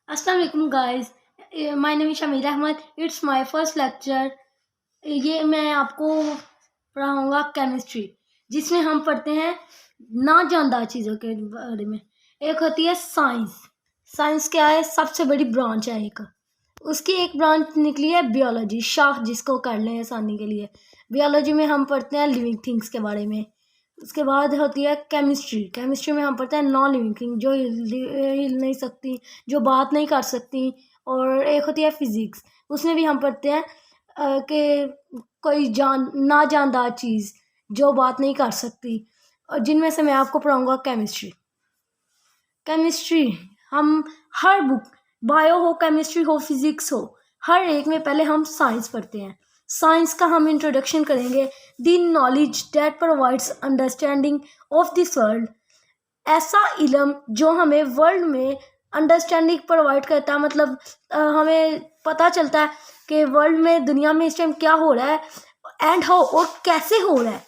अस्सलाम वालेकुम guys, my name is Shamir Ahmad. It's my first lecture. ये मैं आपको पढ़ाऊँगा केमिस्ट्री, जिसमें हम पढ़ते हैं ना जानदार चीज़ों के बारे में। एक होती है साइंस। साइंस क्या है? सबसे बड़ी ब्रांच है एक। उसकी एक ब्रांच निकली है बियोलॉजी, शाख जिसको कर लें आसानी के लिए। बियोलॉजी में हम पढ़ते हैं लिविंग थिंग्स के बारे में। उसके बाद होती है केमिस्ट्री। केमिस्ट्री में हम पढ़ते हैं नॉन लिविंग थिंग, जो हिल नहीं सकती, जो बात नहीं कर सकती। और एक होती है फिजिक्स। उसमें भी हम पढ़ते हैं कि कोई ना जानदार चीज़ जो बात नहीं कर सकती, और जिनमें से मैं आपको पढ़ाऊँगा केमिस्ट्री। केमिस्ट्री हम हर बुक, बायो हो, केमिस्ट्री हो, फिजिक्स हो, हर एक में पहले हम साइंस पढ़ते हैं। साइंस का हम इंट्रोडक्शन करेंगे। The knowledge that provides understanding of this world. ऐसा इल्म जो हमें वर्ल्ड में अंडरस्टैंडिंग प्रोवाइड करता है, मतलब हमें पता चलता है कि वर्ल्ड में, दुनिया में इस टाइम क्या हो रहा है एंड हाउ, और कैसे हो रहा है।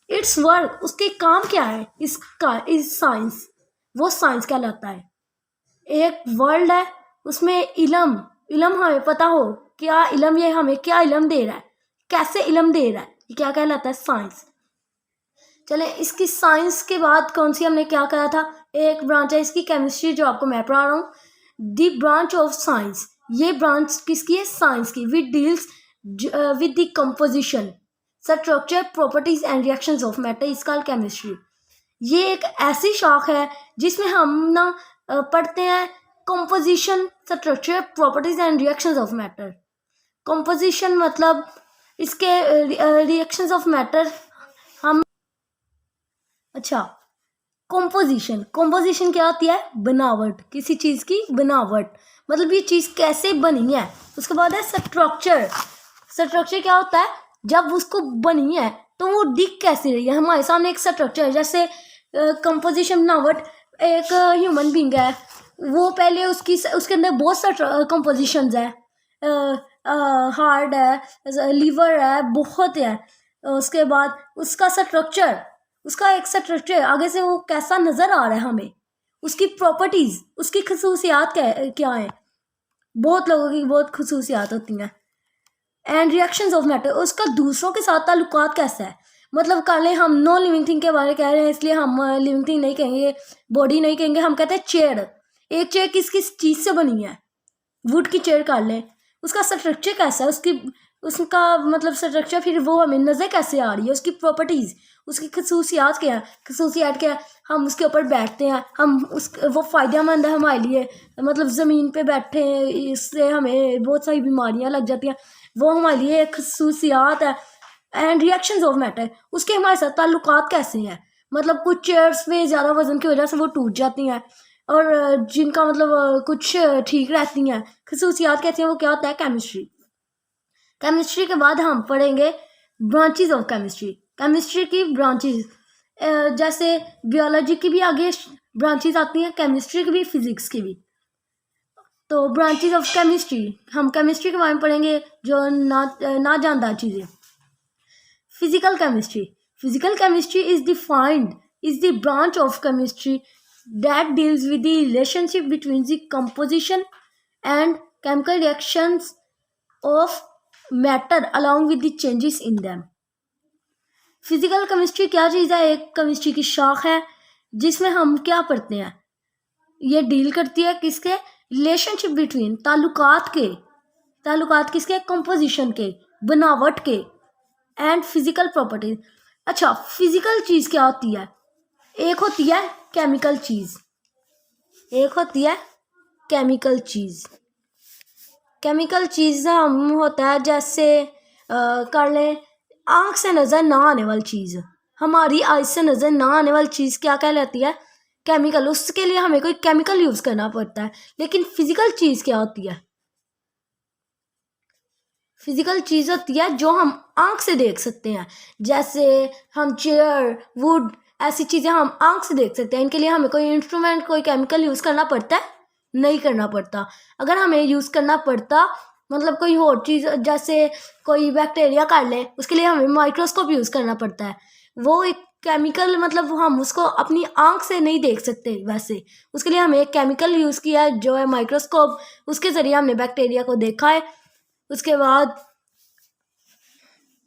इट्स वर्क, उसके काम क्या है, इसका इस साइंस, वो साइंस कहलाता है। एक वर्ल्ड है, उसमें इल्म इल्म हमें पता हो क्या इल्म, ये हमें क्या इल्म दे रहा है, कैसे इल्म दे रहा है, ये क्या कहलाता है? साइंस। चले, इसकी साइंस के बाद कौन सी हमने क्या कहा था? एक ब्रांच है इसकी केमिस्ट्री, जो आपको मैं पढ़ा रहा हूँ, द ब्रांच ऑफ साइंस। ये ब्रांच किसकी है? साइंस की। Which deals with the composition, structure, properties and reactions of matter is called chemistry. ये एक ऐसी शाख है जिसमें हम ना पढ़ते हैं composition, structure, properties and reactions of matter. Composition मतलब इसके रिएक्शंस ऑफ मैटर हम। अच्छा, कंपोजिशन क्या होती है? बनावट, किसी चीज़ की बनावट, मतलब ये चीज़ कैसे बनी है। उसके बाद है स्ट्रक्चर। स्ट्रक्चर क्या होता है? जब उसको बनी है तो वो दिख कैसे रही है। हमारे सामने एक स्ट्रक्चर है, जैसे कंपोजिशन, बनावट। एक ह्यूमन बींग है, वो पहले उसके अंदर बहुत सा कंपोजिशंस है। हार्ट है, लीवर है, बहुत है। उसके बाद उसका स्ट्रक्चर, उसका एक स्ट्रक्चर आगे से वो कैसा नज़र आ रहा है हमें, उसकी प्रॉपर्टीज़, उसकी खसूसियात क्या है। बहुत लोगों की बहुत खसूसियात होती हैं। एंड रिएक्शंस ऑफ मैटर, उसका दूसरों के साथ ताल्लुकात कैसा है। मतलब कर लें, हम नॉन लिविंग थिंग के बारे में कह रहे हैं, इसलिए हम लिविंग थिंग नहीं कहेंगे, बॉडी नहीं कहेंगे, हम कहते हैं चेयर। एक चेयर किस किस चीज़ से बनी है? वुड की चेयर कर लें, उसका स्ट्रक्चर कैसा है, उसका मतलब स्ट्रक्चर, फिर वो हमें नज़र कैसे आ रही है, उसकी प्रॉपर्टीज़, उसकी खसूसियात क्या है, हम उसके ऊपर बैठते हैं, वो फ़ायदेमंद है हमारे लिए। मतलब ज़मीन पे बैठे हैं, इससे हमें बहुत सारी बीमारियां लग जाती हैं, वो हमारे लिए एक खसूसियात है। एंड रिएक्शंस ऑफ मैटर, उसके हमारे साथ ताल्लुकात कैसे हैं। मतलब कुछ चेयर्स में ज़्यादा वजन की वजह से वो टूट जाती हैं, और जिनका मतलब कुछ ठीक रहती हैं। खसूसियात कहती हैं, वो क्या होता है? केमिस्ट्री। केमिस्ट्री के बाद हम पढ़ेंगे ब्रांचेस ऑफ केमिस्ट्री। केमिस्ट्री की ब्रांचेस, जैसे बियोलॉजी की भी आगे ब्रांचेस आती हैं, केमिस्ट्री की भी, फिजिक्स की भी। तो ब्रांचेस ऑफ केमिस्ट्री, हम केमिस्ट्री के बारे में पढ़ेंगे, जो ना जानदार चीज़ें। Physical chemistry. Physical chemistry is the branch of chemistry that deals with the relationship between the composition and chemical reactions of matter along with the changes in them. Physical chemistry क्या चीज़ है? एक केमिस्ट्री की शाख है जिसमें हम क्या पढ़ते हैं, ये डील करती है किसके? रिलेशनशिप बिटवीन, ताल्लुकात किसके? कंपोजिशन के, बनावट के, एंड फिजिकल प्रॉपर्टीज। अच्छा, फिजिकल चीज़ क्या होती है? एक होती है केमिकल चीज़, एक होती है केमिकल चीज़। केमिकल चीज़ हम होता है, जैसे कर लें, आँख से नज़र ना आने वाली चीज़, हमारी आँख से नज़र ना आने वाली चीज़ क्या कहलाती है? केमिकल। उसके लिए हमें कोई केमिकल यूज़ करना पड़ता है। लेकिन फिजिकल चीज़ क्या होती है? फिजिकल चीज़ होती है जो हम आँख से देख सकते हैं, जैसे हम चेयर, वुड, ऐसी चीज़ें हम आँख से देख सकते हैं। इनके लिए हमें कोई इंस्ट्रूमेंट, कोई केमिकल यूज़ करना पड़ता है? नहीं करना पड़ता। अगर हमें यूज़ करना पड़ता, मतलब कोई और चीज़, जैसे कोई बैक्टीरिया कर ले, उसके लिए हमें माइक्रोस्कोप यूज़ करना पड़ता है। वो एक केमिकल, मतलब हम उसको अपनी आंख से नहीं देख सकते, वैसे उसके लिए हमें एक केमिकल यूज़ किया है जो है माइक्रोस्कोप। उसके ज़रिए हमने बैक्टीरिया को देखा है। उसके बाद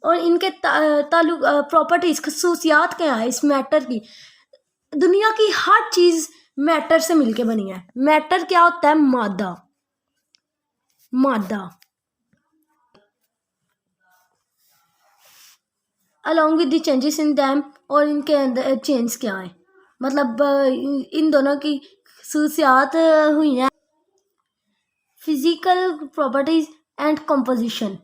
और इनके ताल्लुक प्रॉपर्टीज़, खसूसियात क्या है इस मैटर की। दुनिया की हर चीज़ मैटर से मिलके बनी है। मैटर क्या होता है? मादा। मादा along with the changes in them, और इनके अंदर चेंज क्या है, मतलब इन दोनों की खसूसियात हुई हैं। Physical properties and composition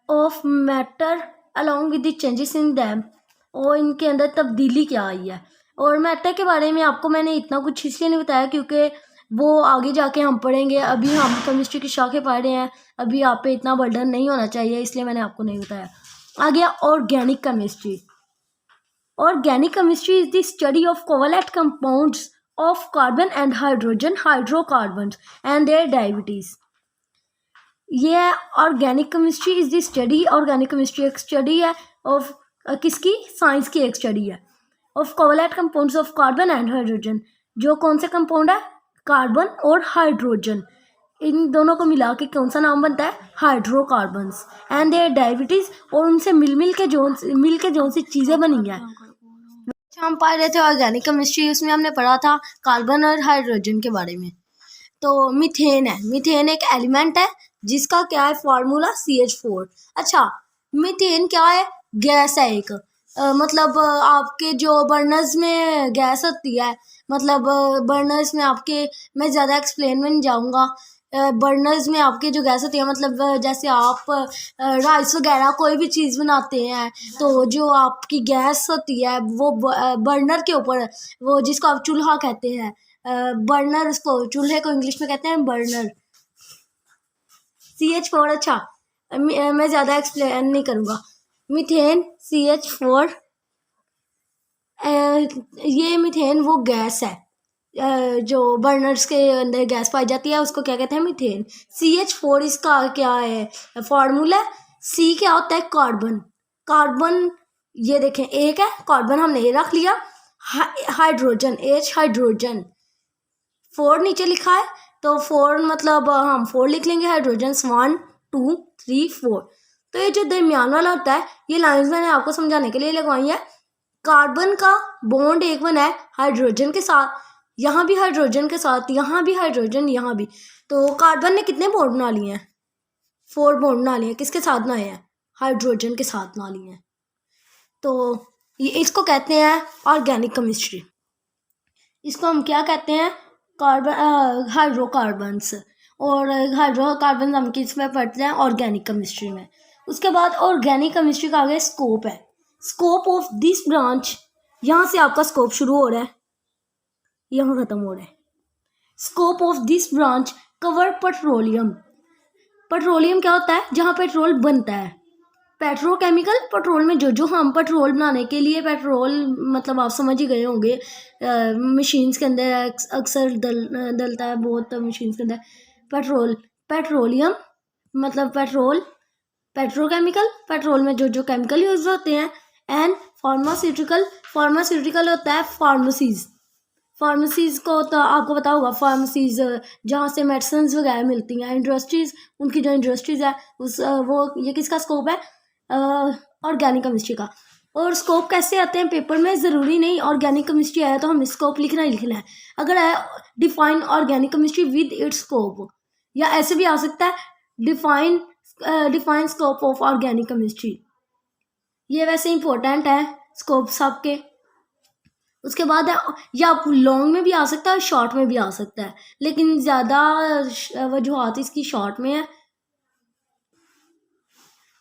of matter along with the changes in them, और इनके अंदर तब्दीली क्या आई है। और मैटर के बारे में आपको मैंने इतना कुछ इसलिए नहीं बताया क्योंकि वो आगे जाके हम पढ़ेंगे। अभी हम केमिस्ट्री की शाखें पढ़ रहे हैं, अभी आप पे इतना बर्डन नहीं होना चाहिए, इसलिए मैंने आपको नहीं बताया। आ गया organic chemistry. Organic chemistry is the study of covalent compounds of carbon and hydrogen, hydrocarbons and their derivatives. ये organic chemistry is the study, organic chemistry एक स्टडी है ऑफ किसकी? साइंस की एक स्टडी है of covalent compounds of carbon and hydrogen. जो कौन से कंपाउंड है? कार्बन और हाइड्रोजन, इन दोनों को मिला के कौन सा नाम बनता है? हाइड्रोकार्बन्स एंड देयर डेरिवेटिव्स, और उनसे मिल के जो सी चीज़ें बनी हैं। हम पढ़ रहे थे ऑर्गेनिक केमिस्ट्री, उसमें हमने पढ़ा था कार्बन और हाइड्रोजन के बारे में। तो मीथेन है, मीथेन एक एलिमेंट है जिसका क्या है? Formula CH4। अच्छा, मीथेन क्या है? गैस है एक, मतलब आपके जो बर्नर्स में गैस होती है, मतलब बर्नर्स में आपके, मैं ज़्यादा एक्सप्लेन में नहीं जाऊँगा। बर्नर्स में आपके जो गैस होती है, मतलब जैसे आप राइस वगैरह कोई भी चीज़ बनाते हैं तो जो आपकी गैस होती है वो बर्नर के ऊपर, वो जिसको आप चूल्हा कहते हैं, बर्नर, उसको चूल्हे को इंग्लिश में कहते हैं बर्नर। CH4। अच्छा, मैं ज़्यादा एक्सप्लेन नहीं करूँगा। मीथेन CH4, ये मीथेन वो गैस है जो बर्नर्स के अंदर गैस पाई जाती है, उसको क्या कहते हैं? मीथेन। CH4 इसका क्या है फॉर्मूला? C क्या होता है? कार्बन। कार्बन ये देखें एक है, कार्बन हमने ये रख लिया, हाइड्रोजन H, हाइड्रोजन 4 नीचे लिखा है तो 4 मतलब हम 4 लिख लेंगे, हाइड्रोजन 1 2 3 4। तो ये जो दरमियान वाला होता है, ये लाइंस मैंने आपको समझाने के लिए लगवाई है। कार्बन का बॉन्ड एक बना है हाइड्रोजन के साथ, यहाँ भी हाइड्रोजन के साथ, यहाँ भी हाइड्रोजन, यहाँ भी। तो कार्बन ने कितने बॉन्ड बना लिए हैं? 4 बॉन्ड बना लिए हैं। किसके साथ बनाए हैं? हाइड्रोजन के साथ बना लिए हैं। तो ये इसको कहते हैं ऑर्गेनिक केमिस्ट्री। इसको हम क्या कहते हैं? Carbon, hydrocarbons. और हाइड्रोकार्बन हम किस में पढ़ते हैं? ऑर्गेनिक केमिस्ट्री में। उसके बाद ऑर्गेनिक केमिस्ट्री का आगे स्कोप है। स्कोप ऑफ दिस ब्रांच, यहाँ से आपका स्कोप शुरू हो रहा है, यहाँ ख़त्म हो रहा है। Scope of this branch cover petroleum. Petroleum क्या होता है? जहाँ पेट्रोल बनता है। पेट्रोकेमिकल, पेट्रोल में जो हम पेट्रोल बनाने के लिए, पेट्रोल मतलब आप समझ ही गए होंगे, मशीन्स के अंदर अक्सर डलता है बहुत मशीन्स के अंदर पेट्रोल। पेट्रोलियम मतलब पेट्रोल, पेट्रोकेमिकल, पेट्रोल में जो केमिकल यूज होते हैं। एंड फार्मास्यूटिकल, फार्मास्यूटिकल होता है फार्मेसीज। फार्मेसीज को तो आपको पता होगा, फार्मेसीज जहाँ से मेडिसिन वगैरह मिलती हैं। इंडस्ट्रीज़, उनकी जो इंडस्ट्रीज़ है उस वो, ये किसका स्कोप है? ऑर्गेनिक केमिस्ट्री का। और स्कोप कैसे आते हैं पेपर में? ज़रूरी नहीं ऑर्गेनिक केमिस्ट्री आया तो हमें स्कोप लिखना ही लिखना है। अगर है define organic chemistry with its scope, या ऐसे भी आ सकता है define scope of organic chemistry. ये वैसे इंपॉर्टेंट है स्कोप सबके। उसके बाद है, या लॉन्ग में भी आ सकता है, शॉर्ट में भी आ सकता है, लेकिन ज़्यादा वजूहात इसकी शॉर्ट में है।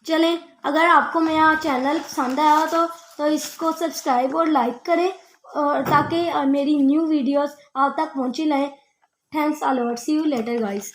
चलें, अगर आपको मेरा चैनल पसंद आया तो इसको सब्सक्राइब और लाइक करें, और ताकि मेरी न्यू वीडियोस आप तक पहुंची रहें। Thanks a lot, see you later guys.